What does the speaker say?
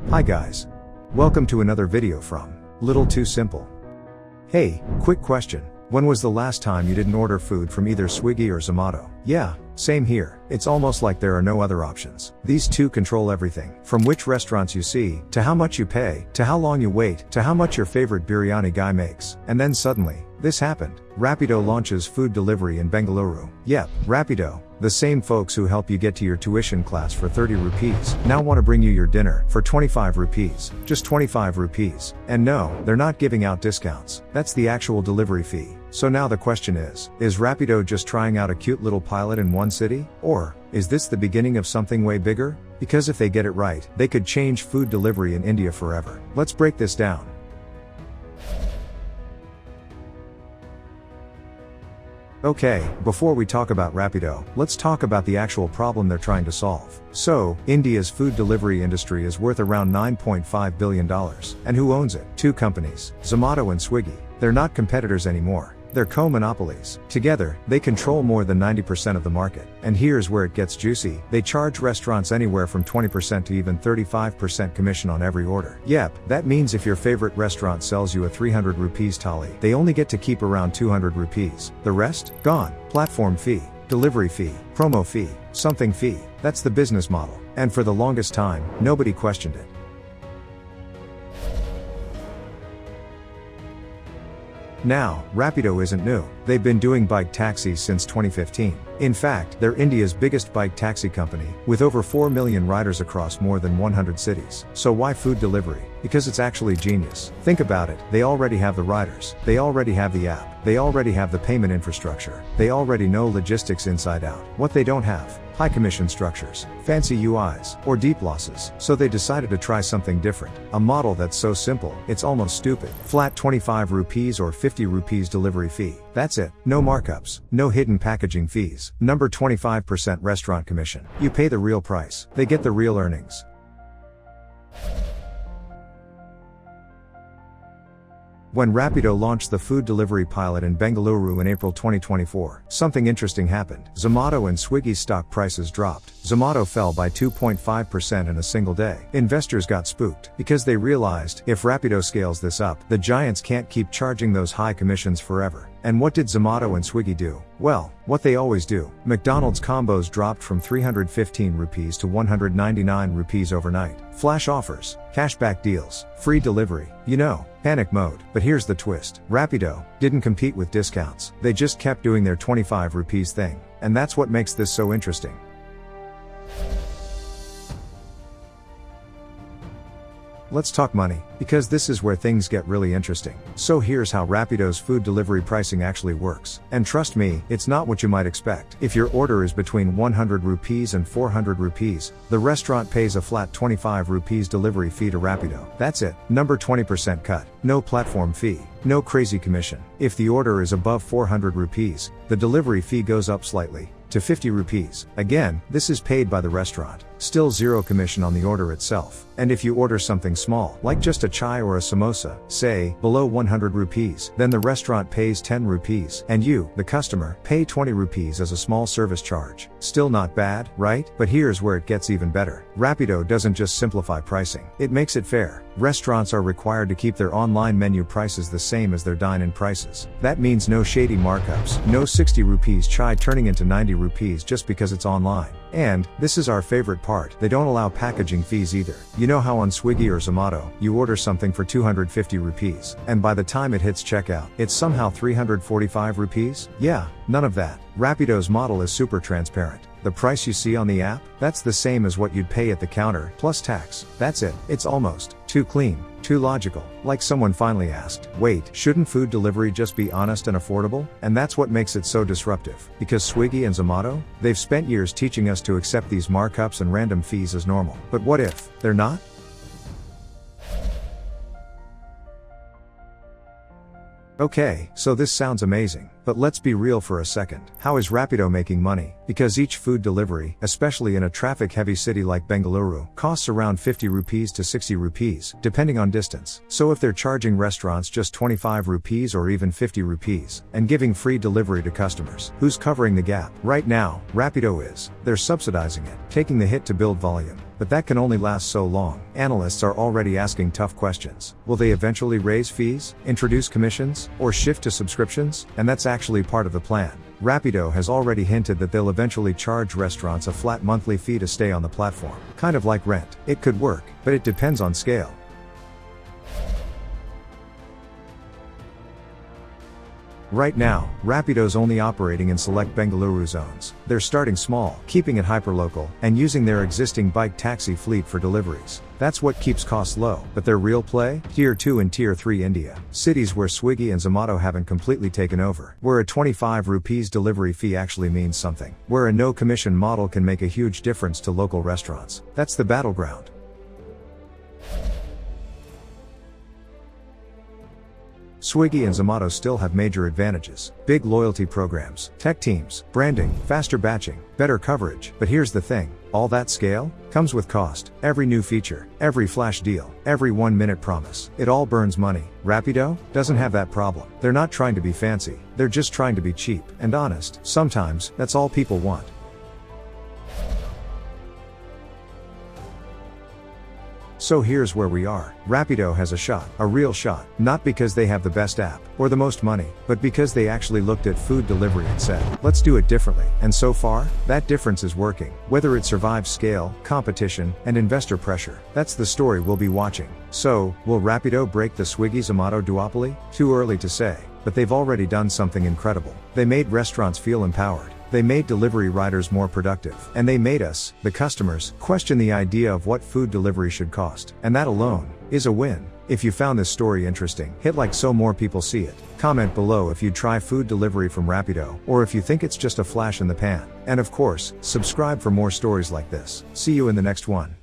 Hi guys. Welcome to another video from Little Too Simple. Hey, quick question. When was the last time you didn't order food from either Swiggy or Zomato? Yeah, same here. It's almost like there are no other options. These two control everything, from which restaurants you see, to how much you pay, to how long you wait, to how much your favorite biryani guy makes. And then suddenly, this happened. Rapido launches food delivery in Bengaluru. Yep, Rapido, the same folks who help you get to your tuition class for 30 rupees, now want to bring you your dinner for 25 rupees. Just 25 rupees. And no, they're not giving out discounts. That's the actual delivery fee. So now the question is Rapido just trying out a cute little pilot in one city? Or is this the beginning of something way bigger? Because if they get it right, they could change food delivery in India forever. Let's break this down. Okay, before we talk about Rapido, let's talk about the actual problem they're trying to solve. So, India's food delivery industry is worth around $9.5 billion. And who owns it? Two companies, Zomato and Swiggy. They're not competitors anymore. They're co-monopolies. Together, they control more than 90% of the market. And here's where it gets juicy. They charge restaurants anywhere from 20% to even 35% commission on every order. Yep, that means if your favorite restaurant sells you a 300 rupees thali, they only get to keep around 200 rupees. The rest? Gone. Platform fee, delivery fee, promo fee, something fee. That's the business model. And for the longest time, nobody questioned it. Now, Rapido isn't new. They've been doing bike taxis since 2015. In fact, they're India's biggest bike taxi company, with over 4 million riders across more than 100 cities. So why food delivery? Because it's actually genius. Think about it, they already have the riders, they already have the app, they already have the payment infrastructure, they already know logistics inside out. What they don't have? High commission structures, fancy UIs, or deep losses. So they decided to try something different. A model that's so simple, it's almost stupid. Flat 25 rupees or 50 rupees delivery fee. That's it. No markups, no hidden packaging fees. Number 25% restaurant commission. You pay the real price. They get the real earnings. When Rapido launched the food delivery pilot in Bengaluru in April 2024, something interesting happened. Zomato and Swiggy's stock prices dropped. Zomato fell by 2.5% in a single day. Investors got spooked, because they realized, if Rapido scales this up, the giants can't keep charging those high commissions forever. And what did Zomato and Swiggy do? Well, what they always do. McDonald's combos dropped from 315 rupees to 199 rupees overnight. Flash offers, cashback deals, free delivery. Panic mode. But here's the twist. Rapido didn't compete with discounts. They just kept doing their 25 rupees thing. And that's what makes this so interesting. Let's talk money, because this is where things get really interesting. So here's how Rapido's food delivery pricing actually works. And trust me, it's not what you might expect. If your order is between 100 rupees and 400 rupees, the restaurant pays a flat 25 rupees delivery fee to Rapido. That's it. Number 20% cut. No platform fee. No crazy commission. If the order is above 400 rupees, the delivery fee goes up slightly, to 50 rupees. Again, this is paid by the restaurant. Still zero commission on the order itself. And if you order something small, like just a chai or a samosa, say, below 100 rupees, then the restaurant pays 10 rupees, and you, the customer, pay 20 rupees as a small service charge. Still not bad, right? But here's where it gets even better. Rapido doesn't just simplify pricing, it makes it fair. Restaurants are required to keep their online menu prices the same as their dine-in prices. That means no shady markups, no 60 rupees chai turning into 90 rupees just because it's online. And, this is our favorite part, they don't allow packaging fees either. You know how on Swiggy or Zomato, you order something for 250 rupees, and by the time it hits checkout, it's somehow 345 rupees? Yeah, none of that. Rapido's model is super transparent. The price you see on the app, that's the same as what you'd pay at the counter, plus tax. That's it. It's almost too clean, too logical. Like someone finally asked, wait, shouldn't food delivery just be honest and affordable? And that's what makes it so disruptive. Because Swiggy and Zomato, they've spent years teaching us to accept these markups and random fees as normal. But what if they're not? Okay, so this sounds amazing, but let's be real for a second. How is Rapido making money? Because each food delivery, especially in a traffic-heavy city like Bengaluru, costs around 50 rupees to 60 rupees, depending on distance. So if they're charging restaurants just 25 rupees or even 50 rupees, and giving free delivery to customers, who's covering the gap? Right now, Rapido is. They're subsidizing it, taking the hit to build volume. but that can only last so long. Analysts are already asking tough questions. Will they eventually raise fees, introduce commissions, or shift to subscriptions? And that's actually part of the plan. Rapido has already hinted that they'll eventually charge restaurants a flat monthly fee to stay on the platform. Kind of like rent. It could work, but it depends on scale. Right now, Rapido's only operating in select Bengaluru zones. They're starting small, keeping it hyperlocal, and using their existing bike taxi fleet for deliveries. That's what keeps costs low. But their real play? Tier 2 and Tier 3 India. Cities where Swiggy and Zomato haven't completely taken over. Where a 25 rupees delivery fee actually means something. Where a no commission model can make a huge difference to local restaurants. That's the battleground. Swiggy and Zomato still have major advantages. Big loyalty programs, tech teams, branding, faster batching, better coverage. But here's the thing, all that scale comes with cost. Every new feature, every flash deal, every 1-minute promise. It all burns money. Rapido doesn't have that problem. They're not trying to be fancy. They're just trying to be cheap and honest. Sometimes, that's all people want. So here's where we are. Rapido has a shot, a real shot, not because they have the best app, or the most money, but because they actually looked at food delivery and said, let's do it differently. And so far, that difference is working. Whether it survives scale, competition, and investor pressure, that's the story we'll be watching. So, will Rapido break the Swiggy-Zomato duopoly? Too early to say, but they've already done something incredible. They made restaurants feel empowered. They made delivery riders more productive. And they made us, the customers, question the idea of what food delivery should cost. And that alone is a win. If you found this story interesting, hit like so more people see it. Comment below if you'd try food delivery from Rapido, or if you think it's just a flash in the pan. And of course, subscribe for more stories like this. See you in the next one.